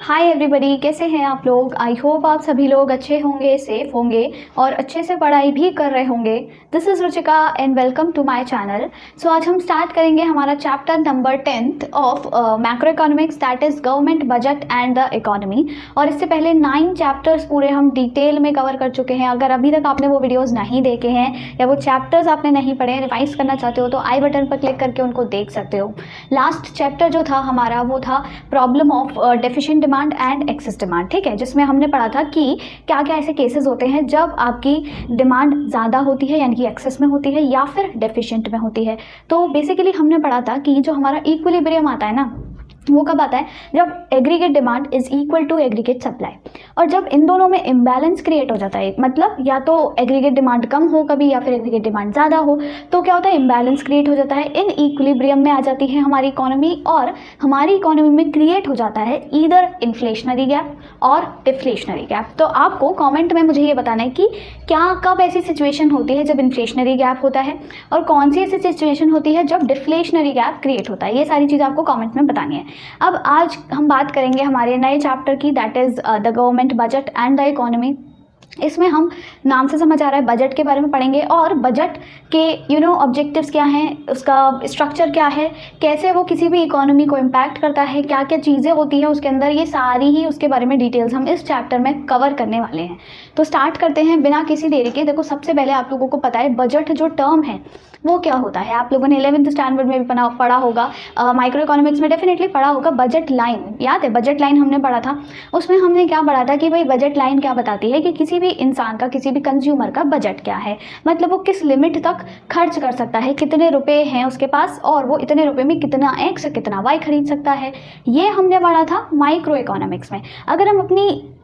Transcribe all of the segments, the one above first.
Hi everybody, कैसे हैं आप लोग। आई होप आप सभी लोग अच्छे होंगे, सेफ होंगे और अच्छे से पढ़ाई भी कर रहे होंगे। This is Ruchika and welcome to my channel. So आज हम स्टार्ट करेंगे हमारा chapter number 10th of macroeconomics, that is government budget and the economy. और इससे पहले 9 चैप्टर्स पूरे हम डिटेल में कवर कर चुके हैं। अगर अभी तक आपने वो वीडियोज़ नहीं देखे हैं या वो चैप्टर्स आपने नहीं पढ़े, रिवाइज करना चाहते हो तो आई बटन पर क्लिक करके उनको देख सकते हो। लास्ट चैप्टर जो था हमारा वो था problem of deficient demand and excess demand, ठीक है, जिसमें हमने पढ़ा था कि क्या क्या ऐसे केसेस होते हैं जब आपकी डिमांड ज़्यादा होती है यानी कि एक्सेस में होती है या फिर डेफिशिएंट में होती है। तो बेसिकली हमने पढ़ा था कि जो हमारा इक्विलिब्रियम आता है ना, वो कब आता है, जब aggregate demand is equal to aggregate supply. और जब इन दोनों में इम्बैलेंस क्रिएट हो जाता है, मतलब या तो एग्रीगेट डिमांड कम हो कभी या फिर एग्रीगेट डिमांड ज़्यादा हो, तो क्या होता है, इम्बैलेंस क्रिएट हो जाता है। इन इक्विलिब्रियम में आ जाती है हमारी इकोनॉमी और हमारी इकोनॉमी में क्रिएट हो जाता है ईदर इन्फ्लेशनरी गैप और डिफ्लेशनरी गैप। तो आपको कॉमेंट में मुझे ये बताना है कि क्या कब ऐसी सिचुएशन होती है जब इन्फ्लेशनरी गैप होता है और कौन सी ऐसी सिचुएशन होती है जब डिफ्लेशनरी गैप क्रिएट होता है। ये सारी चीज़ें आपको कॉमेंट में बतानी है। अब आज हम बात करेंगे हमारे नए चैप्टर की, that is the government budget and the economy. इसमें हम नाम से समझ आ रहा है बजट के बारे में पढ़ेंगे और बजट के ऑब्जेक्टिव्स क्या हैं, उसका स्ट्रक्चर क्या है, कैसे वो किसी भी इकोनॉमी को इम्पैक्ट करता है, क्या क्या चीज़ें होती हैं उसके अंदर, ये सारी ही उसके बारे में डिटेल्स हम इस चैप्टर में कवर करने वाले हैं। तो स्टार्ट करते हैं बिना किसी देरी के। देखो, सबसे पहले आप लोगों को पता है बजट जो टर्म है वो क्या होता है। आप लोगों ने 11th स्टैंडर्ड में भी पढ़ा होगा, माइक्रो इकोनॉमिक्स में डेफिनेटली पढ़ा होगा। बजट लाइन याद है, बजट लाइन हमने पढ़ा था। उसमें हमने क्या पढ़ा था कि भाई बजट लाइन क्या बताती है कि किसी भी इंसान का, किसी भी कंज्यूमर का बजट क्या है, मतलब वो किस लिमिट तक खर्च कर सकता है, कितने रुपए हैं उसके पास और वो इतने रुपए में कितना एक्स कितना वाई खरीद सकता है। ये हमने पढ़ा था माइक्रो इकोनॉमिक्स में। अगर हम अपनी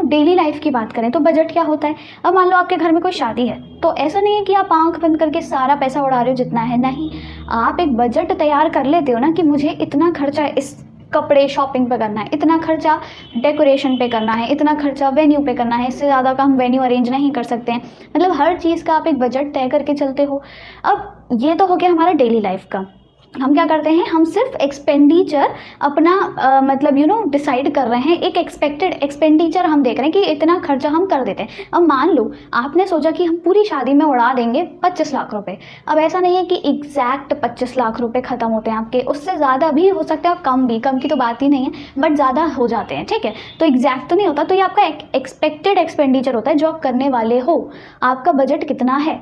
डेली लाइफ की बात करें तो बजट क्या होता है। अब मान लो आपके घर में कोई शादी है, तो ऐसा नहीं है कि आप आंख बंद करके सारा पैसा उड़ा रहे हो जितना है, नहीं, आप एक बजट तैयार कर लेते हो ना कि मुझे इतना खर्चा इस कपड़े शॉपिंग पे करना है, इतना खर्चा डेकोरेशन पे करना है, इतना खर्चा वेन्यू पे करना है, इससे ज़्यादा का हम वेन्यू अरेंज नहीं कर सकते हैं। मतलब हर चीज़ का आप एक बजट तय करके चलते हो। अब ये तो हो गया हमारा डेली लाइफ का। हम क्या करते हैं, हम सिर्फ एक्सपेंडिचर अपना मतलब डिसाइड कर रहे हैं, एक एक्सपेक्टेड एक्सपेंडिचर हम देख रहे हैं कि इतना खर्चा हम कर देते हैं। अब मान लो आपने सोचा कि हम पूरी शादी में उड़ा देंगे 25 लाख रुपए। अब ऐसा नहीं है कि एग्जैक्ट 25 लाख रुपए खत्म होते हैं आपके, उससे ज़्यादा भी हो सकता है, कम भी, कम की तो बात ही नहीं है, बट ज़्यादा हो जाते हैं, ठीक है। तो एग्जैक्ट तो नहीं होता, तो ये आपका एक्सपेक्टेड एक्सपेंडिचर होता है जो आप करने वाले हो, आपका बजट कितना है।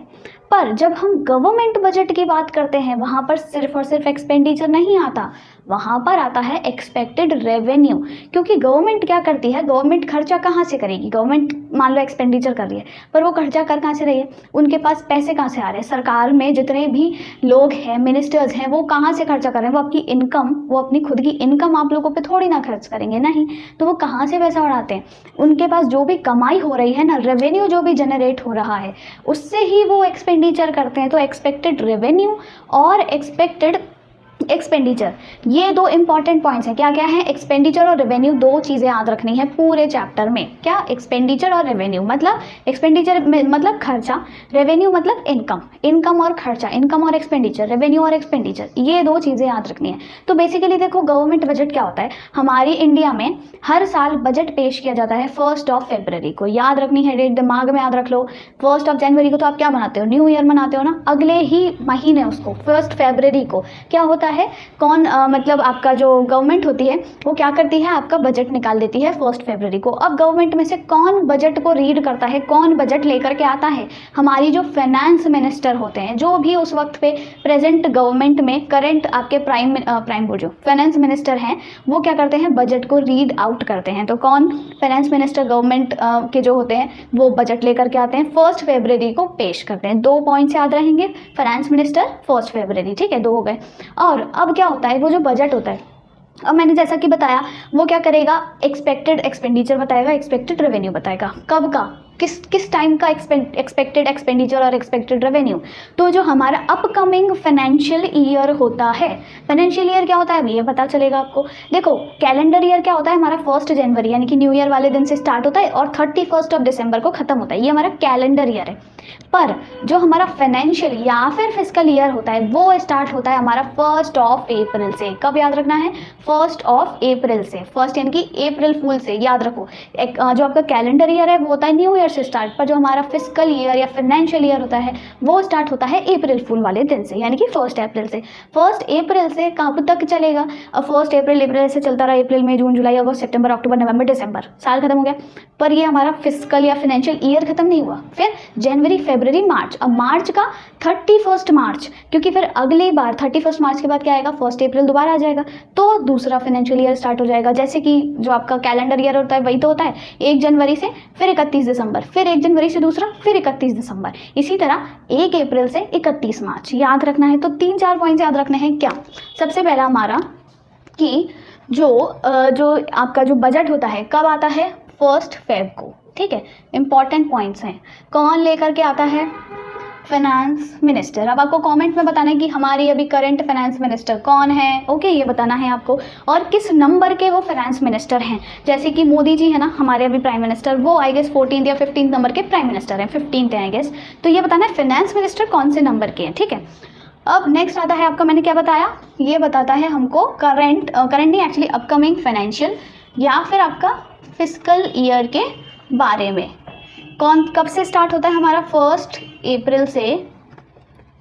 पर जब हम गवर्नमेंट बजट की बात करते हैं वहाँ पर सिर्फ और सिर्फ एक्सपेंडिचर नहीं आता, वहाँ पर आता है एक्सपेक्टेड रेवेन्यू। क्योंकि गवर्नमेंट क्या करती है, गवर्नमेंट खर्चा कहाँ से करेगी। गवर्नमेंट मान लो एक्सपेंडिचर कर रही है, पर वो खर्चा कर कहाँ से रही है, उनके पास पैसे कहाँ से आ रहे हैं। सरकार में जितने भी लोग हैं, मिनिस्टर्स हैं, वो कहाँ से खर्चा कर रहे हैं, वो आपकी इनकम, वो अपनी खुद की इनकम आप लोगों पर थोड़ी ना खर्च करेंगे, नहीं, तो वो कहाँ से पैसा उड़ाते हैं। उनके पास जो भी कमाई हो रही है ना, रेवेन्यू जो भी जनरेट हो रहा है, उससे ही वो एक्सपेंडिचर करते हैं। तो एक्सपेक्टेड रेवेन्यू और एक्सपेक्टेड एक्सपेंडिचर, ये दो इंपॉर्टेंट पॉइंट्स हैं। क्या क्या है, एक्सपेंडिचर और रेवेन्यू, दो चीज़ें याद रखनी है पूरे चैप्टर में। क्या, एक्सपेंडिचर और रेवेन्यू, मतलब एक्सपेंडिचर मतलब खर्चा, रेवेन्यू मतलब इनकम, इनकम और खर्चा, इनकम और एक्सपेंडिचर, रेवेन्यू और एक्सपेंडिचर, ये दो चीज़ें याद रखनी है। तो बेसिकली देखो, गवर्नमेंट बजट क्या होता है, हमारी इंडिया में हर साल बजट पेश किया जाता है 1 फरवरी को। याद रखनी है डेट, दिमाग में याद रख लो। 1 जनवरी को तो आप क्या मनाते हो, न्यू ईयर मनाते हो ना, अगले ही महीने उसको 1 फरवरी को क्या होता है, कौन मतलब आपका जो गवर्नमेंट होती है वो क्या करती है, आपका बजट निकाल देती है 1 फरवरी को। अब गवर्नमेंट में से कौन बजट को रीड करता है, कौन बजट लेकर के आता है, हमारी जो फाइनेंस मिनिस्टर होते हैं, जो भी उस वक्त पे प्रेजेंट गवर्नमेंट में करंट आपके प्राइम जो फाइनेंस मिनिस्टर हैं, वो क्या करते हैं, बजट को रीड आउट करते हैं। तो कौन, फाइनेंस मिनिस्टर गवर्नमेंट के जो होते हैं वो बजट लेकर के आते हैं, 1 फरवरी को पेश करते हैं। 2 पॉइंट्स याद रहेंगे, फाइनेंस मिनिस्टर 1 फरवरी, ठीक है, 2 हो गए। और अब क्या होता है, वो जो बजट होता है, अब मैंने जैसा कि बताया, वो क्या करेगा, एक्सपेक्टेड एक्सपेंडिचर बताएगा, एक्सपेक्टेड रेवेन्यू बताएगा। कब का, किस टाइम का एक्सपेक्टेड एक्सपेंडिचर और एक्सपेक्टेड रेवेन्यू। तो जो हमारा अपकमिंग फाइनेंशियल ईयर होता है, फाइनेंशियल ईयर क्या होता है ये पता चलेगा आपको। देखो कैलेंडर ईयर क्या होता है हमारा 1 जनवरी यानी कि न्यू ईयर वाले दिन से स्टार्ट होता है और 31 दिसंबर को खत्म होता है, ये हमारा कैलेंडर ईयर है। पर जो हमारा फाइनेंशियल या फिर फिजिकल ईयर होता है वो स्टार्ट होता है हमारा 1 अप्रैल से। कब याद रखना है? 1 अप्रैल से। फर्स्ट यानी कि अप्रैल फूल से याद रखो। जो आपका कैलेंडर ईयर है वो होता है न्यू ईयर से स्टार्ट, पर जो हमारा फिजिकल ईयर या फाइनेंशियल ईयर होता है वो स्टार्ट होता है अप्रैल फूल वाले दिन से यानी कि 1 अप्रैल से। 1 अप्रैल से कब तक चलेगा? अब 1 अप्रैल से चलता रहा अप्रैल मई जून जुलाई अगस्त सितंबर अक्टूबर नवंबर दिसंबर, साल खत्म हो गया। पर ये हमारा फिजिकल या फाइनेंशियल ईयर खत्म नहीं हुआ। फिर जनवरी फरवरी मार्च, अब मार्च का 31 मार्च, क्योंकि फिर अगली बार 31 मार्च के बाद क्या आएगा? 1 अप्रैल दोबारा आ जाएगा, तो दूसरा फाइनेंशियल ईयर स्टार्ट हो जाएगा। जैसे कि जो आपका कैलेंडर ईयर होता है वही तो होता है 1 जनवरी से, फिर 31 दिसंबर, फिर 1 जनवरी से दूसरा, फिर 31 दिसंबर। इसी तरह 1 अप्रैल से 31 मार्च याद रखना है। तो 3-4 पॉइंट्स याद रखने हैं। क्या? सबसे पहला हमारा कि जो आपका जो बजट होता है कब आता है? 1 फेब को, ठीक है। इंपॉर्टेंट पॉइंट्स हैं। कौन लेकर के आता है? Finance minister. अब आपको कमेंट में बताना है कि हमारी अभी करंट फाइनेंस मिनिस्टर कौन है, ओके ये बताना है आपको, और किस नंबर के वो फाइनेंस मिनिस्टर हैं। जैसे कि मोदी जी है ना हमारे अभी प्राइम मिनिस्टर, वो आई गेस 14 या 15 नंबर के प्राइम मिनिस्टर हैं, 15 है आई गेस। तो ये बताना है फाइनेंस मिनिस्टर कौन से नंबर के हैं, ठीक है। अब नेक्स्ट आता है आपका, मैंने क्या बताया, ये बताता है हमको करंट नहीं एक्चुअली अपकमिंग फाइनेंशियल या फिर आपका फिजिकल ईयर के बारे में। कौन कब से स्टार्ट होता है हमारा? 1 अप्रैल से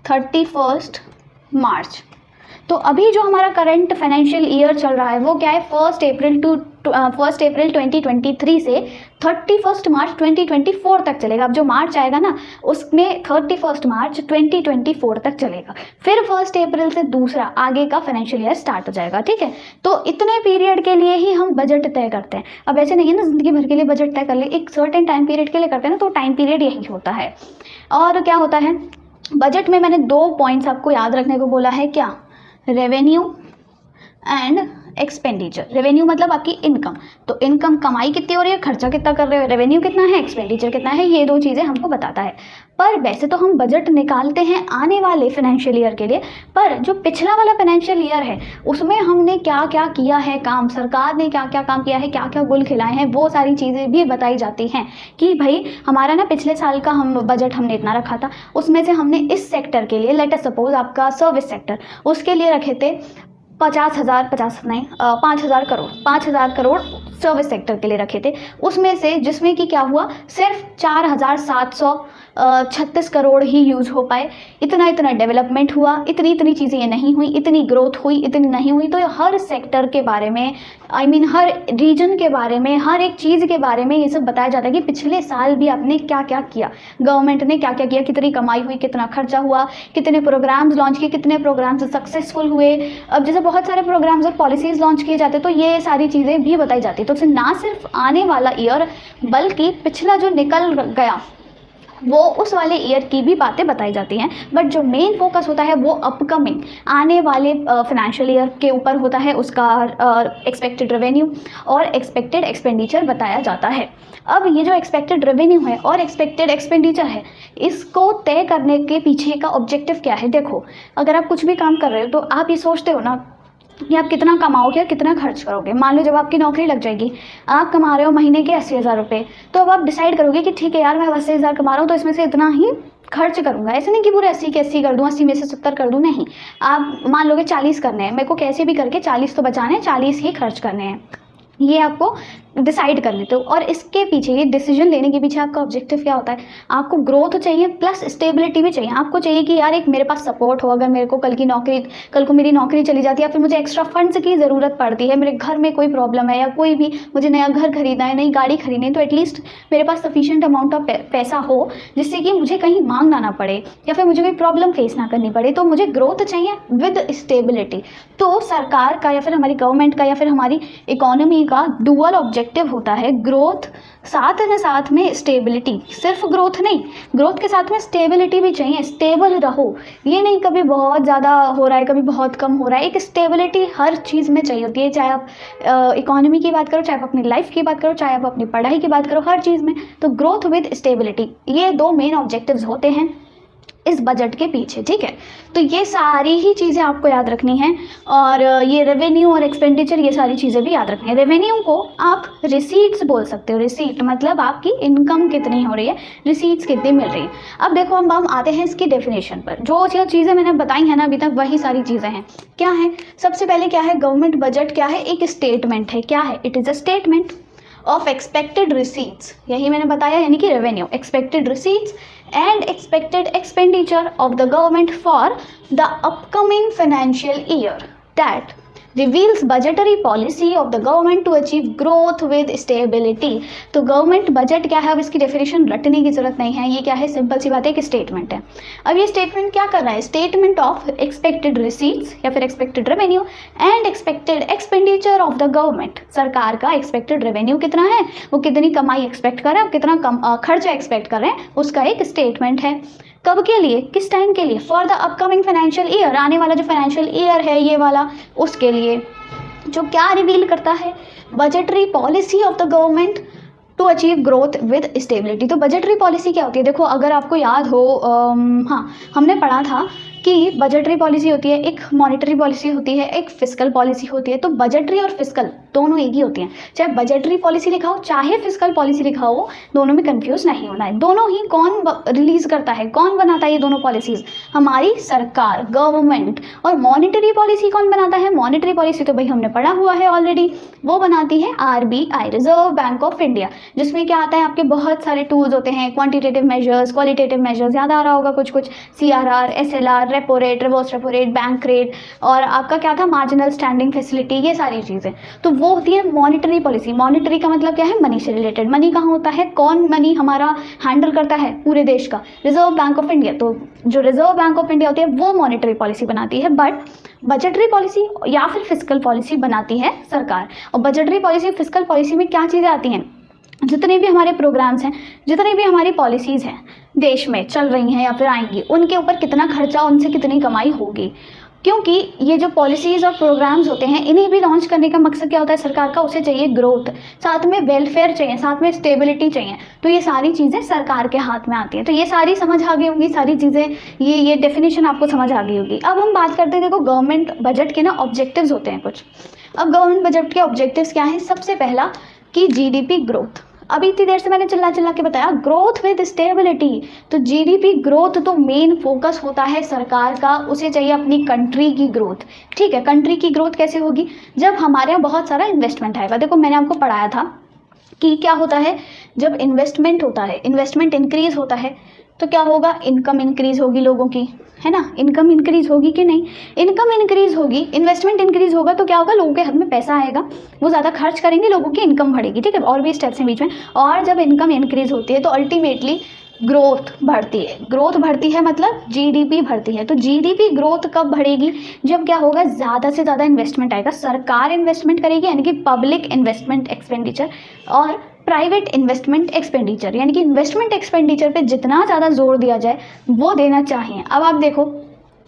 31 मार्च। तो अभी जो हमारा करंट फाइनेंशियल ईयर चल रहा है वो क्या है? 1 अप्रैल 2023 से 31 मार्च 2024 तक चलेगा। अब जो मार्च आएगा ना उसमें 31 मार्च 2024 तक चलेगा। फिर 1 अप्रैल से दूसरा आगे का फाइनेंशियल ईयर स्टार्ट हो जाएगा, ठीक है। तो इतने पीरियड के लिए ही हम बजट तय करते हैं। अब ऐसे नहीं है ना जिंदगी भर के लिए बजट तय कर ले, एक सर्टेन टाइम पीरियड के लिए करते हैं ना, तो टाइम पीरियड यही होता है। और क्या होता है बजट में? मैंने 2 पॉइंट्स आपको याद रखने को बोला है। क्या? Revenue and expenditure. रेवेन्यू मतलब आपकी इनकम, तो इनकम कमाई कितनी हो रही है, खर्चा कितना कर रहे हो, रेवेन्यू कितना है, एक्सपेंडिचर कितना है, ये 2 चीज़ें हमको बताता है। पर वैसे तो हम बजट निकालते हैं आने वाले फाइनेंशियल ईयर के लिए, पर जो पिछला वाला फाइनेंशियल ईयर है उसमें हमने क्या क्या किया है काम, सरकार ने क्या क्या काम किया है, क्या क्या गुल खिलाए हैं, वो सारी चीज़ें भी बताई जाती हैं कि भाई हमारा ना पिछले साल का हम बजट हमने इतना रखा था, उसमें से हमने इस सेक्टर के लिए, लेट अस सपोज आपका सर्विस सेक्टर, उसके लिए रखे थे 5,000 करोड़ सर्विस सेक्टर के लिए रखे थे। उसमें से जिसमें कि क्या हुआ, सिर्फ 4,736 करोड़ ही यूज़ हो पाए। इतना डेवलपमेंट हुआ, इतनी चीज़ें ये नहीं हुई, इतनी ग्रोथ हुई, इतनी नहीं हुई। तो हर सेक्टर के बारे में, हर रीजन के बारे में, हर एक चीज़ के बारे में ये सब बताया जाता है कि पिछले साल भी आपने क्या क्या किया, गवर्नमेंट ने क्या क्या किया, कितनी कमाई हुई, कितना खर्चा हुआ, कितने प्रोग्राम्स लॉन्च किए, कितने प्रोग्राम्स सक्सेसफुल हुए। अब जैसे बहुत सारे प्रोग्राम्स और पॉलिसीज़ लॉन्च किए जाते तो ये सारी चीज़ें भी बताई जाती। तो ना सिर्फ आने वाला ईयर बल्कि पिछला जो निकल गया वो उस वाले ईयर की भी बातें बताई जाती हैं। बट जो मेन फोकस होता है वो अपकमिंग आने वाले फाइनेंशियल ईयर के ऊपर होता है, उसका एक्सपेक्टेड रेवेन्यू और एक्सपेक्टेड एक्सपेंडिचर बताया जाता है। अब ये जो एक्सपेक्टेड रेवेन्यू है और एक्सपेक्टेड एक्सपेंडिचर है, इसको तय करने के पीछे का ऑब्जेक्टिव क्या है? देखो, अगर आप कुछ भी काम कर रहे हो तो आप ये सोचते हो ना कि आप कितना कमाओगे और कितना खर्च करोगे। मान लो जब आपकी नौकरी लग जाएगी, आप कमा रहे हो महीने के 80,000 रुपये, तो अब आप डिसाइड करोगे कि ठीक है यार मैं 80,000 कमा रहा हूँ तो इसमें से इतना ही खर्च करूँगा। ऐसे नहीं कि पूरे 80 के 80 कर दूँ, 80 में से 70 कर दूँ, नहीं। आप मान लोगे 40 करने हैं, मेरे को कैसे भी करके 40 तो बचाने हैं, 40 ही खर्च करने हैं, ये आपको डिसाइड कर लेते हो। और इसके पीछे, ये डिसीजन लेने के पीछे आपका ऑब्जेक्टिव क्या होता है? आपको ग्रोथ चाहिए प्लस स्टेबिलिटी भी चाहिए। आपको चाहिए कि यार एक मेरे पास सपोर्ट हो, अगर मेरे को कल को मेरी नौकरी चली जाती है या फिर मुझे एक्स्ट्रा फंड्स की ज़रूरत पड़ती है, मेरे घर में कोई प्रॉब्लम है या कोई भी मुझे नया घर खरीदना है, नई गाड़ी खरीदनी है, तो एटलीस्ट मेरे पास सफिशिएंट अमाउंट ऑफ पैसा हो जिससे कि मुझे कहीं मांगना ना पड़े या फिर मुझे कोई प्रॉब्लम फेस ना करनी पड़े। तो मुझे ग्रोथ चाहिए विद स्टेबिलिटी। तो सरकार का या फिर हमारी गवर्नमेंट का या फिर हमारी इकोनॉमी का डुअल ऑब्जेक्टिव ऑब्जेक्टिव होता है ग्रोथ, साथ में साथ में स्टेबिलिटी। सिर्फ ग्रोथ नहीं, ग्रोथ के साथ में स्टेबिलिटी भी चाहिए, स्टेबल रहो। ये नहीं कभी बहुत ज़्यादा हो रहा है कभी बहुत कम हो रहा है, एक स्टेबिलिटी हर चीज़ में चाहिए होती है। चाहे आप इकोनॉमी की बात करो, चाहे आप अपनी लाइफ की बात करो, चाहे आप अपनी पढ़ाई की बात करो, हर चीज़ में। तो ग्रोथ विद स्टेबिलिटी, ये दो मेन ऑब्जेक्टिव्स होते हैं इस बजट के पीछे, ठीक है। तो ये सारी ही चीज़ें आपको याद रखनी है, और ये रेवेन्यू और एक्सपेंडिचर, ये सारी चीज़ें भी याद रखनी है। रेवेन्यू को आप रिसीट्स बोल सकते हो, रिसीट मतलब आपकी इनकम कितनी हो रही है, रिसीट्स कितनी मिल रही है। अब देखो हम आते हैं इसकी डेफिनेशन पर। जो चीज़ें मैंने बताई हैं ना अभी तक, वही सारी चीज़ें हैं। क्या है, सबसे पहले क्या है, गवर्नमेंट बजट क्या है, एक स्टेटमेंट है। क्या है, it is a statement of expected receipts, यही मैंने बताया, यानी कि revenue, expected receipts and expected expenditure of the government for the upcoming financial year that reveals budgetary policy of the government to achieve growth with stability। तो government budget क्या है, अब इसकी डेफिनेशन रटने की जरूरत नहीं है, ये क्या है, सिंपल सी बात है, एक स्टेटमेंट है। अब ये स्टेटमेंट क्या कर रहा है, स्टेटमेंट ऑफ एक्सपेक्टेड रिसीट्स या फिर expected revenue and expected expenditure of the government. सरकार का एक्सपेक्टेड रेवेन्यू कितना है, वो कितनी कमाई एक्सपेक्ट कर रहे हैं, कितना खर्चा एक्सपेक्ट कर रहे हैं, उसका एक स्टेटमेंट है। कब के लिए, किस टाइम के लिए, for the upcoming financial year, आने वाला जो फाइनेंशियल ईयर है ये वाला, उसके लिए। जो क्या रिवील करता है, budgetary policy of the government to achieve growth with stability. तो बजटरी पॉलिसी क्या होती है, देखो अगर आपको याद हो, हाँ हमने पढ़ा था कि बजटरी पॉलिसी होती है, एक मॉनेटरी पॉलिसी होती है, एक फिस्कल पॉलिसी होती है। तो बजटरी और फिस्कल दोनों एक ही होती हैं, चाहे बजटरी पॉलिसी लिखा हो चाहे फिस्कल पॉलिसी लिखा हो, दोनों में कंफ्यूज नहीं होना है। दोनों ही कौन रिलीज करता है, कौन बनाता है ये दोनों पॉलिसीज, हमारी सरकार, गवर्नमेंट। और मॉनेटरी पॉलिसी कौन बनाता है, मॉनेटरी पॉलिसी तो भाई हमने पढ़ा हुआ है ऑलरेडी, वो बनाती है RBI, reserve bank of India, जिसमें क्या आता है, आपके बहुत सारे टूल्स होते हैं, क्वांटिटेटिव मेजर्स, क्वालिटेटिव मेजर्स, याद आ रहा होगा कुछ कुछ, CRR, SLR, repo rate, reverse repo rate, bank rate, और आपका क्या था, मार्जिनल स्टैंडिंग फैसिलिटी, ये सारी चीज़ें। तो वो होती है मॉनेटरी पॉलिसी। मॉनेटरी का मतलब क्या है, मनी से रिलेटेड। मनी कहाँ होता है, कौन मनी हमारा हैंडल करता है पूरे देश का, रिजर्व बैंक ऑफ इंडिया। तो जो रिजर्व बैंक ऑफ इंडिया होती है वो मॉनेटरी पॉलिसी बनाती है, बट बजटरी पॉलिसी या फिर फिस्कल पॉलिसी बनाती है सरकार। और बजटरी पॉलिसी, फिस्कल पॉलिसी में क्या चीज़ें आती हैं, जितने भी हमारे प्रोग्राम्स हैं, जितनी भी हमारी पॉलिसीज़ हैं देश में चल रही हैं या फिर आएंगी, उनके ऊपर कितना खर्चा, उनसे कितनी कमाई होगी। क्योंकि ये जो पॉलिसीज़ और प्रोग्राम्स होते हैं, इन्हें भी लॉन्च करने का मकसद क्या होता है सरकार का, उसे चाहिए ग्रोथ, साथ में वेलफेयर चाहिए, साथ में स्टेबिलिटी चाहिए। तो ये सारी चीज़ें सरकार के हाथ में आती हैं। तो ये सारी समझ आ गई होंगी, सारी चीज़ें, ये डेफिनेशन आपको समझ आ गई होगी। अब हम बात करते हैं, देखो गवर्नमेंट बजट के ना ऑब्जेक्टिव्स होते हैं कुछ। अब गवर्नमेंट बजट के ऑब्जेक्टिव्स क्या हैं, सबसे पहला कि GDP ग्रोथ। अभी इतनी देर से मैंने चिल्ला चिल्ला के बताया, ग्रोथ विद स्टेबिलिटी। तो GDP ग्रोथ तो मेन फोकस होता है सरकार का, उसे चाहिए अपनी कंट्री की ग्रोथ, ठीक है। कंट्री की ग्रोथ कैसे होगी, जब हमारे यहाँ बहुत सारा इन्वेस्टमेंट आएगा। देखो मैंने आपको पढ़ाया था कि क्या होता है, जब इन्वेस्टमेंट होता है, इन्वेस्टमेंट इंक्रीज होता है, तो क्या होगा, इनकम इंक्रीज होगी लोगों की, है ना। इनकम इंक्रीज होगी कि नहीं, इनकम इंक्रीज होगी, इन्वेस्टमेंट इंक्रीज होगा, तो क्या होगा, लोगों के हाथ में पैसा आएगा, वो ज़्यादा खर्च करेंगे, लोगों की इनकम बढ़ेगी, ठीक है। और भी स्टेप्स हैं बीच में। और जब इनकम इंक्रीज होती है तो अल्टीमेटली ग्रोथ बढ़ती है। ग्रोथ बढ़ती है मतलब GDP बढ़ती है। तो GDP ग्रोथ कब बढ़ेगी, जब क्या होगा, ज़्यादा से ज़्यादा इन्वेस्टमेंट आएगा, सरकार इन्वेस्टमेंट करेगी, यानी कि पब्लिक इन्वेस्टमेंट एक्सपेंडिचर, और प्राइवेट इन्वेस्टमेंट एक्सपेंडिचर, यानी कि इन्वेस्टमेंट एक्सपेंडिचर पे जितना ज़्यादा जोर दिया जाए वो देना चाहिए। अब आप देखो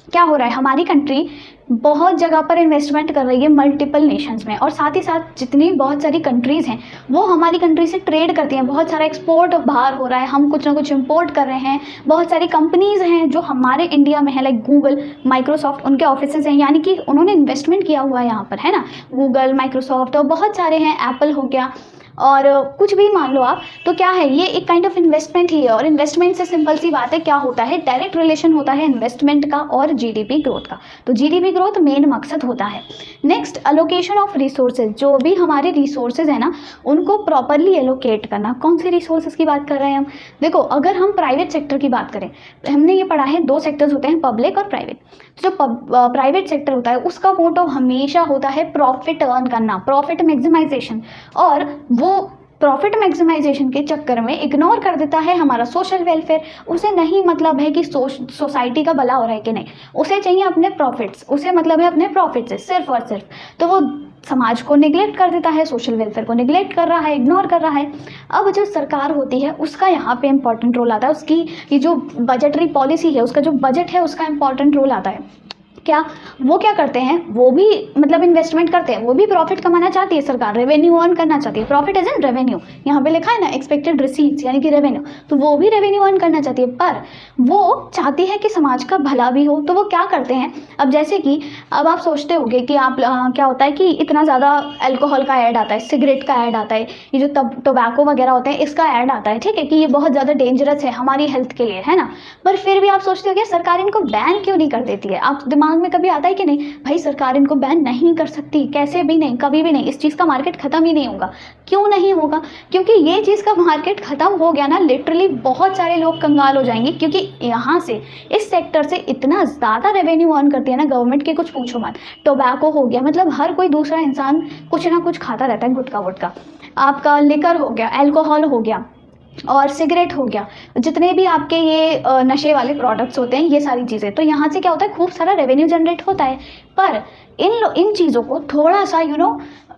क्या हो रहा है, हमारी कंट्री बहुत जगह पर इन्वेस्टमेंट कर रही है, मल्टीपल नेशंस में, और साथ ही साथ जितनी बहुत सारी कंट्रीज़ हैं वो हमारी कंट्री से ट्रेड करती हैं, बहुत सारा एक्सपोर्ट बाहर हो रहा है, हम कुछ ना कुछ इंपोर्ट कर रहे हैं। बहुत सारी कंपनीज़ हैं जो हमारे इंडिया में है, लाइक गूगल, माइक्रोसॉफ्ट, उनके ऑफिसेज हैं, यानी कि उन्होंने इन्वेस्टमेंट किया हुआ है यहाँ पर, है ना। गूगल, माइक्रोसॉफ्ट और बहुत सारे हैं, एप्पल हो गया, और कुछ भी मान लो आप। तो क्या है, ये एक काइंड ऑफ इन्वेस्टमेंट ही है। और इन्वेस्टमेंट से सिंपल सी बात है, क्या होता है, डायरेक्ट रिलेशन होता है इन्वेस्टमेंट का और GDP ग्रोथ का। तो GDP ग्रोथ मेन मकसद होता है। नेक्स्ट, अलोकेशन ऑफ रिसोर्सेज, जो भी हमारे रिसोर्सेज है ना उनको प्रॉपरली एलोकेट करना। कौन से रिसोर्सेज की बात कर रहे हैं हम, देखो अगर हम प्राइवेट सेक्टर की बात करें, हमने ये पढ़ा है 2 सेक्टर्स होते हैं, पब्लिक और प्राइवेट। जो प्राइवेट सेक्टर होता है उसका मोटो हमेशा होता है प्रॉफिट अर्न करना, प्रॉफिट मैक्सिमाइजेशन, और वो प्रॉफिट मैक्सिमाइजेशन के चक्कर में इग्नोर कर देता है हमारा सोशल वेलफेयर। उसे नहीं मतलब है कि सोसाइटी का भला हो रहा है कि नहीं, उसे चाहिए अपने प्रॉफिट्स, उसे मतलब है अपने प्रॉफिट से सिर्फ और सिर्फ। तो वो समाज को निगलेक्ट कर देता है, सोशल वेलफेयर को निगलेक्ट कर रहा है, इग्नोर कर रहा है। अब जो सरकार होती है उसका यहाँ पे इंपॉर्टेंट रोल आता है, उसकी ये जो बजटरी पॉलिसी है, उसका जो बजट है उसका इंपॉर्टेंट रोल आता है। वो क्या करते हैं, वो भी मतलब इन्वेस्टमेंट करते हैं, वो भी प्रॉफिट कमाना चाहती है सरकार, रेवेन्यू अर्न करना चाहती है। प्रॉफिट एज एन रेवेन्यू, यहाँ पे लिखा है ना एक्सपेक्टेड रिसीट्स यानी कि रेवेन्यू, तो वो भी रेवेन्यू अर्न करना चाहती है, पर वो चाहती है कि समाज का भला भी हो। तो वो क्या करते हैं, अब जैसे कि अब आप सोचते होंगे कि आप क्या होता है कि इतना ज़्यादा अल्कोहल का ऐड आता है, सिगरेट का ऐड आता है, ये जो टोबैको वगैरह होते हैं इसका ऐड आता है, ठीक है, कि ये बहुत ज़्यादा डेंजरस है हमारी हेल्थ के लिए, है ना। पर फिर भी आप सोचते हो कि सरकार इनको बैन क्यों नहीं कर देती है। आप दिमाग में कभी आता है कि नहीं भाई सरकार इनको बैन नहीं कर सकती, कैसे भी नहीं, कभी भी नहीं, इस चीज़ का मार्केट ख़त्म ही नहीं होगा। क्यों नहीं होगा, क्योंकि ये चीज़ का मार्केट ख़त्म हो गया ना, लिटरली बहुत सारे लोग कंगाल हो जाएंगे, क्योंकि यहाँ से इस सेक्टर से इतना ज़्यादा रेवेन्यू अर्न करती है ना गवर्नमेंट के, कुछ पूछो मत। टोबैको हो गया, मतलब हर कोई दूसरा इंसान कुछ ना कुछ खाता रहता है, गुटखा वुटखा, आपका लिकर हो गया, अल्कोहल हो गया और सिगरेट हो गया, जितने भी आपके ये नशे वाले प्रोडक्ट्स होते हैं, ये सारी चीज़ें, तो यहाँ से क्या होता है खूब सारा रेवेन्यू जनरेट होता है। पर इन चीज़ों को थोड़ा सा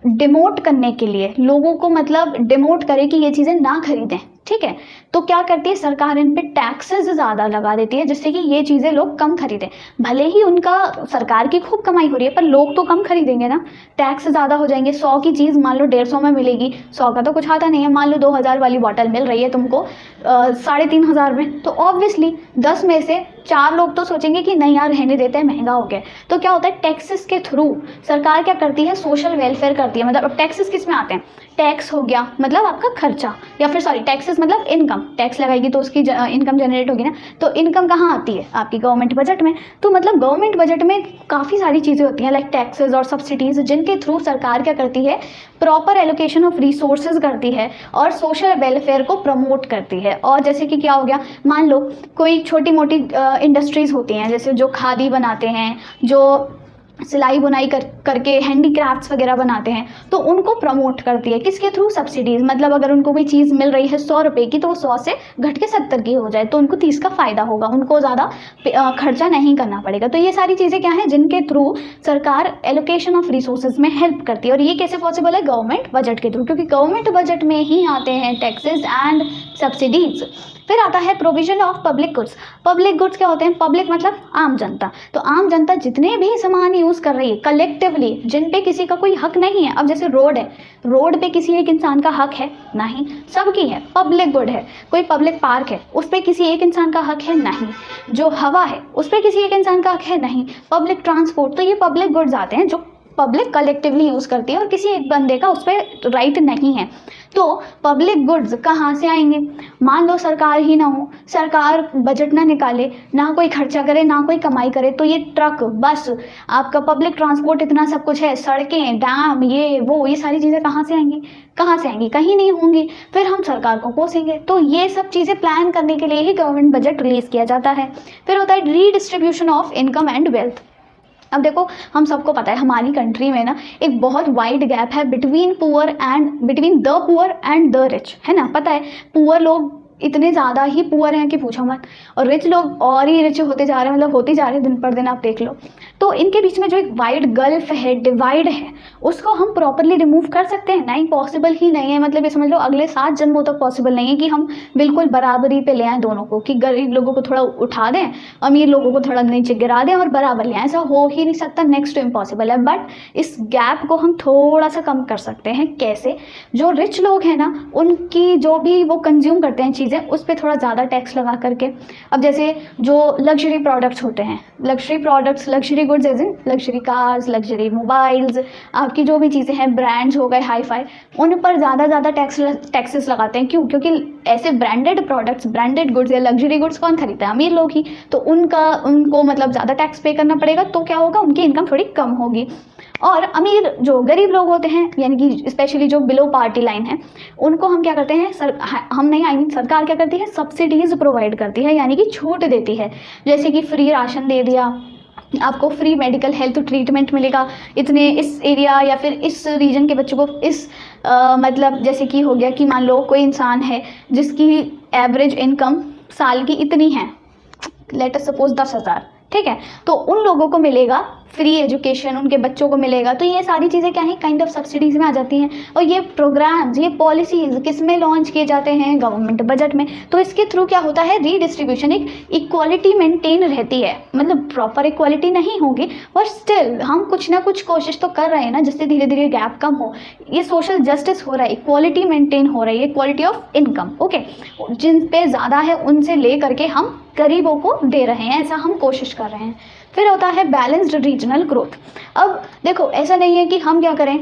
डिमोट करने के लिए, लोगों को मतलब डिमोट करे कि ये चीज़ें ना खरीदें, ठीक है, तो क्या करती है सरकार, इन पे टैक्सेस ज़्यादा लगा देती है, जिससे कि ये चीज़ें लोग कम खरीदें। भले ही उनका सरकार की खूब कमाई हो रही है, पर लोग तो कम खरीदेंगे ना, टैक्स ज़्यादा हो जाएंगे। 100 की चीज़ मान लो 150 में मिलेगी, 100 का तो कुछ आता नहीं है, मान लो 2000 वाली बॉटल मिल रही है तुमको 3500 में, तो ऑब्वियसली 10 में से 4 लोग तो सोचेंगे कि नहीं यार रहने देते हैं, महंगा हो गया। तो क्या होता है, टैक्सेस के थ्रू सरकार क्या करती है, सोशल वेलफेयर करती है। मतलब अब टैक्सेस किस में आते हैं, टैक्स हो गया मतलब आपका खर्चा, या फिर सॉरी टैक्सेस मतलब इनकम, टैक्स लगाएगी तो उसकी इनकम जनरेट होगी ना, तो इनकम कहाँ आती है, आपकी गवर्नमेंट बजट में। तो मतलब गवर्नमेंट बजट में काफ़ी सारी चीज़ें होती हैं लाइक टैक्सेस और सब्सिडीज़, जिनके थ्रू सरकार क्या करती है, प्रॉपर एलोकेशन ऑफ रिसोर्सेज करती है और सोशल वेलफेयर को प्रमोट करती है। और जैसे कि क्या हो गया, मान लो कोई छोटी मोटी इंडस्ट्रीज़ होती हैं, जैसे जो खादी बनाते हैं, जो सिलाई बुनाई करके हैंडीक्राफ्ट्स वगैरह बनाते हैं, तो उनको प्रमोट करती है किसके थ्रू, सब्सिडीज़। मतलब अगर उनको कोई चीज़ मिल रही है 100 रुपये की, तो वो 100 से घट के 70 की हो जाए, तो उनको 30 का फ़ायदा होगा, उनको ज़्यादा खर्चा नहीं करना पड़ेगा। तो ये सारी चीज़ें क्या हैं, जिनके थ्रू सरकार एलोकेशन ऑफ रिसोर्सेज में हेल्प करती है। और ये कैसे पॉसिबल है, गवर्नमेंट बजट के थ्रू, क्योंकि गवर्नमेंट बजट में ही आते हैं टैक्सेस एंड सब्सिडीज़। फिर आता है provision of public goods. Public goods क्या होते हैं, पब्लिक मतलब आम जनता, तो आम जनता जितने भी सामान यूज़ कर रही है कलेक्टिवली, जिन पे किसी का कोई हक नहीं है। अब जैसे रोड है, रोड पे किसी एक इंसान का हक है नहीं, सबकी है, पब्लिक गुड है। कोई पब्लिक पार्क है, उस पर किसी एक इंसान का हक है नहीं। जो हवा है, उस पर किसी एक इंसान का हक है नहीं। पब्लिक ट्रांसपोर्ट, तो ये पब्लिक गुड्स आते हैं जो पब्लिक कलेक्टिवली यूज़ करती है और किसी एक बंदे का उस पर राइट नहीं है। तो पब्लिक गुड्स कहाँ से आएंगे, मान लो सरकार ही ना हो, सरकार बजट ना निकाले, ना कोई खर्चा करे, ना कोई कमाई करे, तो ये ट्रक, बस, आपका पब्लिक ट्रांसपोर्ट, इतना सब कुछ है, सड़कें, डैम, ये सारी चीज़ें कहाँ से आएंगी, कहाँ से आएंगी, कहीं नहीं होंगी। फिर हम सरकार को कोसेंगे। तो ये सब चीज़ें प्लान करने के लिए ही गवर्नमेंट बजट रिलीज़ किया जाता है। फिर होता है redistribution of income and wealth. अब देखो, हम सबको पता है हमारी कंट्री में ना एक बहुत वाइड गैप है between the poor and the rich, है ना। पता है पुअर लोग इतने ज़्यादा ही पुअर हैं कि पूछो मत, और रिच लोग और ही रिच होते जा रहे हैं, मतलब होते जा रहे हैं दिन पर दिन, आप देख लो। तो इनके बीच में जो एक वाइड गल्फ है, डिवाइड है, उसको हम प्रॉपरली रिमूव कर सकते हैं, नहीं, पॉसिबल ही नहीं है। मतलब ये समझ लो अगले 7 जन्मों तक पॉसिबल नहीं है कि हम बिल्कुल बराबरी पे ले आएँ दोनों को, कि गरीब लोगों को थोड़ा उठा दें, अमीर लोगों को थोड़ा नीचे गिरा दें और बराबर ले आएँ। ऐसा हो ही नहीं सकता, नेक्स्ट टू इम्पॉसिबल है। बट इस गैप को हम थोड़ा सा कम कर सकते हैं। कैसे, जो रिच लोग हैं ना, उनकी जो भी वो कंज्यूम करते हैं चीज़ें, उस पर थोड़ा ज़्यादा टैक्स लगा करके। अब जैसे जो लग्जरी प्रोडक्ट्स होते हैं, luxury products, luxury goods as in luxury cars, luxury mobiles, आपकी जो भी चीज़ें हैं, ब्रांड्स हो गए हाई फाई, उन पर ज़्यादा टैक्सेस लगाते हैं। क्यों, क्योंकि ऐसे ब्रांडेड प्रोडक्ट्स, ब्रांडेड गुड्स या लग्जरी गुड्स कौन खरीदता है, अमीर लोग ही। तो उनको मतलब ज़्यादा टैक्स पे करना पड़ेगा, तो क्या होगा, उनकी इनकम थोड़ी कम होगी। और अमीर जो गरीब लोग होते हैं, यानी कि स्पेशली जो बिलो पार्टी लाइन है, उनको हम क्या करते हैं, सरकार क्या करती है, सब्सिडीज़ प्रोवाइड करती है, यानी कि छूट देती है। जैसे कि फ्री राशन दे दिया, आपको फ्री मेडिकल हेल्थ ट्रीटमेंट मिलेगा इतने, इस एरिया या फिर इस रीजन के बच्चों को इस मतलब जैसे कि हो गया कि मान लो कोई इंसान है जिसकी एवरेज इनकम साल की इतनी है, लेट अस सपोज 10,000, ठीक है, तो उन लोगों को मिलेगा फ्री एजुकेशन उनके बच्चों को मिलेगा। तो ये सारी चीज़ें क्या है, काइंड ऑफ सब्सिडीज़ में आ जाती हैं। और ये प्रोग्राम्स, ये पॉलिसीज़ किस में लॉन्च किए जाते हैं, गवर्नमेंट बजट में। तो इसके थ्रू क्या होता है, रीडिस्ट्रीब्यूशन, एक इक्वालिटी मेंटेन रहती है। मतलब प्रॉपर इक्वालिटी नहीं होगी पर स्टिल हम कुछ ना कुछ कोशिश तो कर रहे हैं ना, जिससे धीरे धीरे गैप कम हो। ये सोशल जस्टिस हो रहा है, इक्वालिटी मेंटेन हो रही है, इक्वालिटी ऑफ इनकम। ओके, जिन पे ज़्यादा है उनसे ले करके हम गरीबों को दे रहे हैं, ऐसा हम कोशिश कर रहे हैं। फिर होता है बैलेंस्ड रीजनल ग्रोथ। अब देखो, ऐसा नहीं है कि हम क्या करें,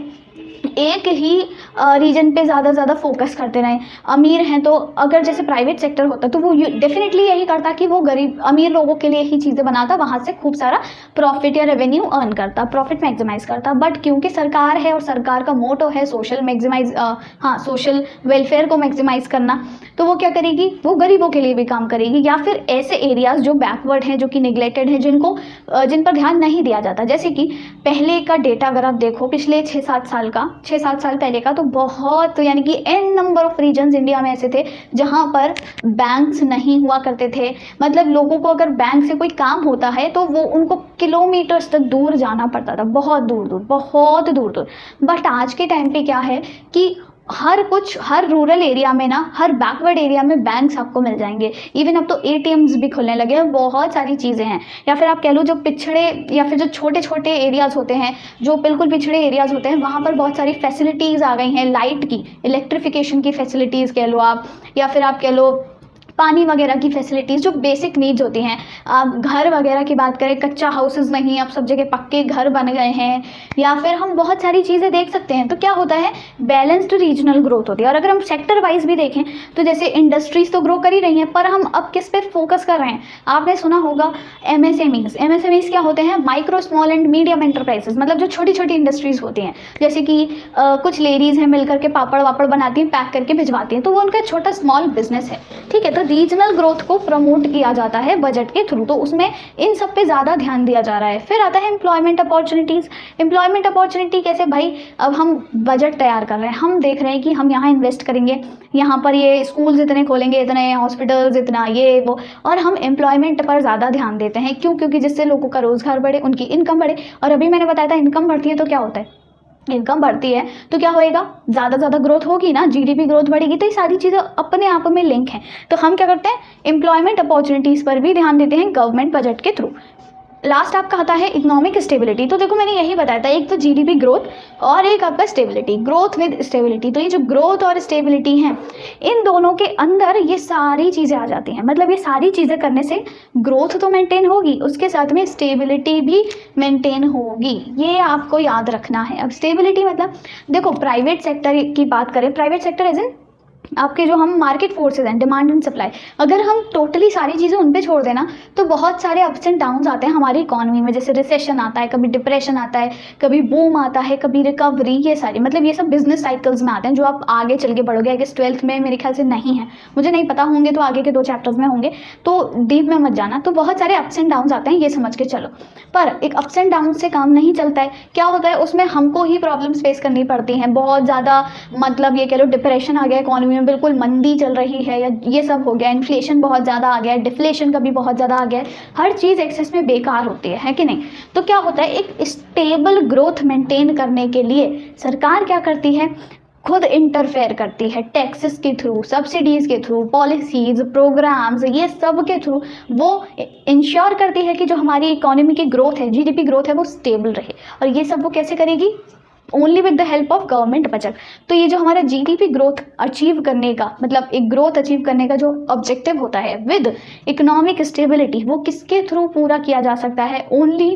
एक ही रीजन पे ज़्यादा फोकस करते रहें। अमीर हैं तो अगर जैसे प्राइवेट सेक्टर होता तो वो डेफिनेटली यही करता कि वो गरीब अमीर लोगों के लिए ही चीज़ें बनाता, वहाँ से खूब सारा प्रॉफिट या रेवेन्यू अर्न करता, प्रॉफिट मैक्सिमाइज करता। बट क्योंकि सरकार है और सरकार का मोटो है सोशल वेलफेयर को मैक्सिमाइज करना, तो वो क्या करेगी, वो गरीबों के लिए भी काम करेगी। या फिर ऐसे एरियाज जो बैकवर्ड हैं, जो कि निगलेक्टेड हैं, जिन पर ध्यान नहीं दिया जाता। जैसे कि पहले का डेटा अगर आप देखो, पिछले 6-7 साल पहले का, तो बहुत यानी कि an number of reasons India में ऐसे थे जहाँ पर बैंक्स नहीं हुआ करते थे। मतलब लोगों को अगर बैंक से कोई काम होता है तो वो उनको किलोमीटर्स तक दूर जाना पड़ता था, बहुत दूर। बट आज के टाइम पे क्या है कि हर रूरल एरिया में ना, हर बैकवर्ड एरिया में बैंक्स आपको मिल जाएंगे। इवन अब तो एटीएम्स भी खुलने लगे हैं, बहुत सारी चीज़ें हैं। या फिर आप कह लो जो पिछड़े या फिर जो छोटे एरियाज़ होते हैं, जो बिल्कुल पिछड़े एरियाज़ होते हैं, वहाँ पर बहुत सारी फैसिलिटीज़ आ गई हैं, लाइट की, इलेक्ट्रिफिकेशन की फैसिलिटीज़ कह लो आप, या फिर आप कह लो पानी वगैरह की फैसिलिटीज़, जो बेसिक नीड्स होती हैं। आप घर वगैरह की बात करें, कच्चा हाउसेस नहीं, अब सब जगह पक्के घर बन गए हैं। या फिर हम बहुत सारी चीज़ें देख सकते हैं। तो क्या होता है, बैलेंस्ड रीजनल ग्रोथ होती है। और अगर हम सेक्टर वाइज भी देखें तो जैसे इंडस्ट्रीज तो ग्रो कर ही रही हैं, पर हम अब किस पे फोकस कर रहे हैं। आपने सुना होगा एमएसएमईज क्या होते हैं, micro small and medium enterprises. मतलब जो छोटी इंडस्ट्रीज होती हैं, जैसे कि कुछ लेडीज़ हैं मिलकर के पापड़ वापड़ बनाती हैं, पैक करके भिजवाती हैं, तो वो उनका छोटा स्मॉल बिजनेस है। ठीक है, तो रीजनल ग्रोथ को प्रमोट किया जाता है बजट के थ्रू, तो उसमें इन सब पे ज़्यादा ध्यान दिया जा रहा है। फिर आता है एम्प्लॉयमेंट अपॉर्चुनिटीज़। एम्प्लॉयमेंट अपॉर्चुनिटी कैसे भाई, अब हम बजट तैयार कर रहे हैं, हम देख रहे हैं कि हम यहाँ इन्वेस्ट करेंगे, यहाँ पर ये स्कूल्स इतने खोलेंगे, इतने हॉस्पिटल्स, इतना ये वो, और हम एम्प्लॉयमेंट पर ज़्यादा ध्यान देते हैं। क्यों? क्योंकि जिससे लोगों का रोज़गार बढ़े, उनकी इनकम बढ़े। और अभी मैंने बताया था इनकम बढ़ती है तो क्या होता है, इनकम बढ़ती है तो क्या होएगा, ज़्यादा ग्रोथ होगी ना, जीडीपी ग्रोथ बढ़ेगी। तो ये सारी चीज़ें अपने आप में लिंक हैं। तो हम क्या करते हैं, एम्प्लॉयमेंट अपॉर्चुनिटीज़ पर भी ध्यान देते हैं गवर्नमेंट बजट के थ्रू। लास्ट आपका आता है इकोनॉमिक स्टेबिलिटी। तो देखो मैंने यही बताया था, एक तो जीडीपी ग्रोथ और एक आपका स्टेबिलिटी, ग्रोथ विद स्टेबिलिटी। तो ये जो ग्रोथ और स्टेबिलिटी है, इन दोनों के अंदर ये सारी चीज़ें आ जाती हैं। मतलब ये सारी चीज़ें करने से ग्रोथ तो मेंटेन होगी, उसके साथ में स्टेबिलिटी भी मेंटेन होगी, ये आपको याद रखना है। अब स्टेबिलिटी मतलब देखो, प्राइवेट सेक्टर की बात करें, प्राइवेट सेक्टर एज इन आपके जो हम मार्केट फोर्सेज हैं, डिमांड एंड सप्लाई, अगर हम टोटली सारी चीज़ें उन पे छोड़ देना तो बहुत सारे अप्स एंड डाउन्स आते हैं हमारी इकोनॉमी में। जैसे रिसेशन आता है, कभी डिप्रेशन आता है, कभी बूम आता है, कभी रिकवरी, ये सारी मतलब ये सब बिजनेस साइकिल्स में आते हैं, जो आप आगे चल के बढ़ोगे। आई गेस 12th में मेरे ख्याल से नहीं है, मुझे नहीं पता, होंगे तो आगे के 2 चैप्टर्स में होंगे, तो डीप में मत जाना। तो बहुत सारे अप्स एंड डाउन्स आते हैं, ये समझ के चलो। पर एक अप्स एंड डाउन से काम नहीं चलता है। क्या होता है, उसमें हमको ही प्रॉब्लम्स फेस करनी पड़ती हैं, बहुत ज़्यादा। मतलब ये कह लो डिप्रेशन आ गया इकोनॉमी में, बिल्कुल मंदी चल रही है, या ये सब हो गया, इन्फ्लेशन बहुत ज़्यादा आ गया है, डिफ्लेशन का भी बहुत ज़्यादा आ गया है, हर चीज़ एक्सेस में बेकार होती है कि नहीं। तो क्या होता है, एक स्टेबल ग्रोथ मेंटेन करने के लिए सरकार क्या करती है, खुद इंटरफेयर करती है, टैक्सेस के थ्रू, सब्सिडीज़ के थ्रू, पॉलिसीज़, प्रोग्राम्स, ये सब के थ्रू वो इंश्योर करती है कि जो हमारी इकोनॉमी की ग्रोथ है, जीडीपी ग्रोथ है, वो स्टेबल रहे। और ये सब वो कैसे करेगी, only with the help of government budget. तो ये जो हमारा जीडीपी ग्रोथ अचीव करने का, मतलब एक ग्रोथ अचीव करने का जो ऑब्जेक्टिव होता है विद इकोनॉमिक स्टेबिलिटी, वो किसके थ्रू पूरा किया जा सकता है, ओनली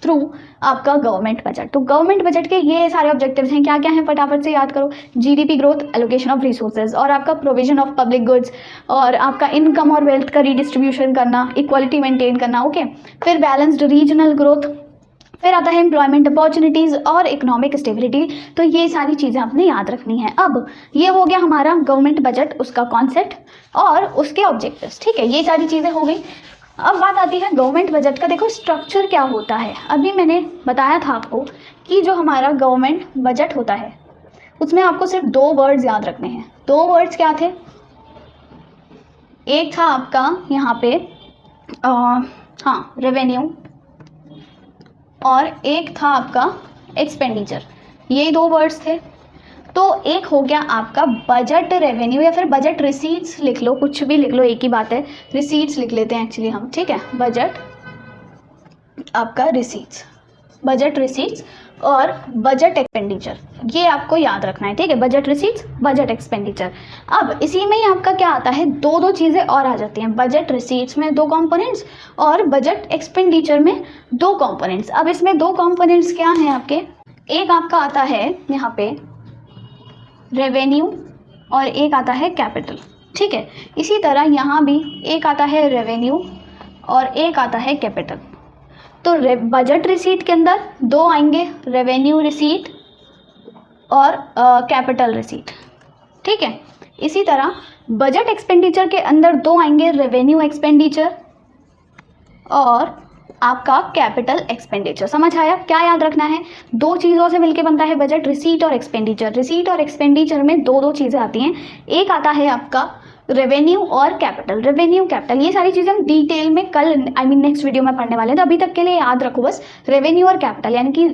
थ्रू आपका गवर्नमेंट बजट। तो गवर्नमेंट बजट के ये सारे ऑब्जेक्टिव्स हैं, क्या क्या हैं फटाफट से याद करो। GDP growth, allocation of resources, और आपका प्रोविजन ऑफ पब्लिक गुड्स, और आपका इनकम और वेल्थ का रीडिस्ट्रीब्यूशन करना, इक्वालिटी मेंटेन करना। ओके, फिर बैलेंस्ड रीजनल ग्रोथ, फिर आता है एम्प्लॉयमेंट अपॉर्चुनिटीज़ और इकोनॉमिक स्टेबिलिटी। तो ये सारी चीज़ें आपने याद रखनी है। अब ये हो गया हमारा गवर्नमेंट बजट, उसका कॉन्सेप्ट और उसके ऑब्जेक्टिव्स। ठीक है, ये सारी चीज़ें हो गई। अब बात आती है गवर्नमेंट बजट का। देखो स्ट्रक्चर क्या होता है, अभी मैंने बताया था आपको कि जो हमारा गवर्नमेंट बजट होता है उसमें आपको सिर्फ 2 वर्ड्स याद रखने हैं। 2 वर्ड्स क्या थे, एक था आपका यहाँ पे रेवेन्यू, और एक था आपका एक्सपेंडिचर, ये दो वर्ड्स थे। तो एक हो गया आपका बजट रेवेन्यू या फिर बजट रिसीट्स लिख लो, कुछ भी लिख लो, एक ही बात है, रिसीट्स लिख लेते हैं एक्चुअली हम, ठीक है। बजट आपका रिसीट्स, बजट रिसीट्स और बजट एक्सपेंडिचर, ये आपको याद रखना है, ठीक है। Budget receipts, budget expenditure. अब इसी में ही आपका क्या आता है, दो चीज़ें और आ जाती हैं। बजट रिसीट्स में दो कंपोनेंट्स और बजट एक्सपेंडिचर में दो कंपोनेंट्स। अब इसमें दो कंपोनेंट्स क्या हैं आपके, एक आपका आता है यहाँ पे रेवेन्यू और एक आता है कैपिटल, ठीक है। इसी तरह यहाँ भी एक आता है रेवेन्यू और एक आता है कैपिटल। तो बजट रिसीट के अंदर दो आएंगे, रेवेन्यू रिसीट और कैपिटल रिसीट, ठीक है। इसी तरह बजट एक्सपेंडिचर के अंदर दो आएंगे, रेवेन्यू एक्सपेंडिचर और आपका कैपिटल एक्सपेंडिचर। समझ आया? क्या याद रखना है, दो चीज़ों से मिलके बनता है बजट, रिसीट और एक्सपेंडिचर। रिसीट और एक्सपेंडिचर में दो चीज़ें आती हैं, एक आता है आपका रेवेन्यू और कैपिटल। रेवेन्यू कैपिटल ये सारी चीज़ें हम डिटेल में कल नेक्स्ट वीडियो में पढ़ने वाले हैं, तो अभी तक के लिए याद रखो बस रेवेन्यू और कैपिटल, यानी कि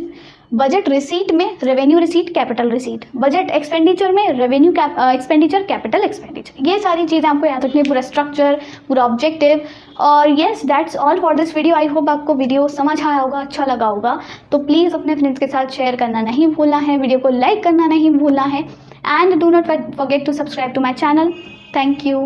बजट रिसीट में revenue receipt, capital receipt, budget expenditure में रेवेन्यू एक्सपेंडिचर, कैपिटल एक्सपेंडिचर। ये सारी चीज़ें आपको याद रखनी है, पूरा स्ट्रक्चर, पूरा ऑब्जेक्टिव। और yes, that's all for this video. I hope आपको वीडियो समझ आया होगा, अच्छा लगा होगा। तो प्लीज़ अपने फ्रेंड्स के साथ शेयर करना नहीं भूलना है, वीडियो को लाइक करना नहीं भूलना है, and do not forget to subscribe to my channel. Thank you.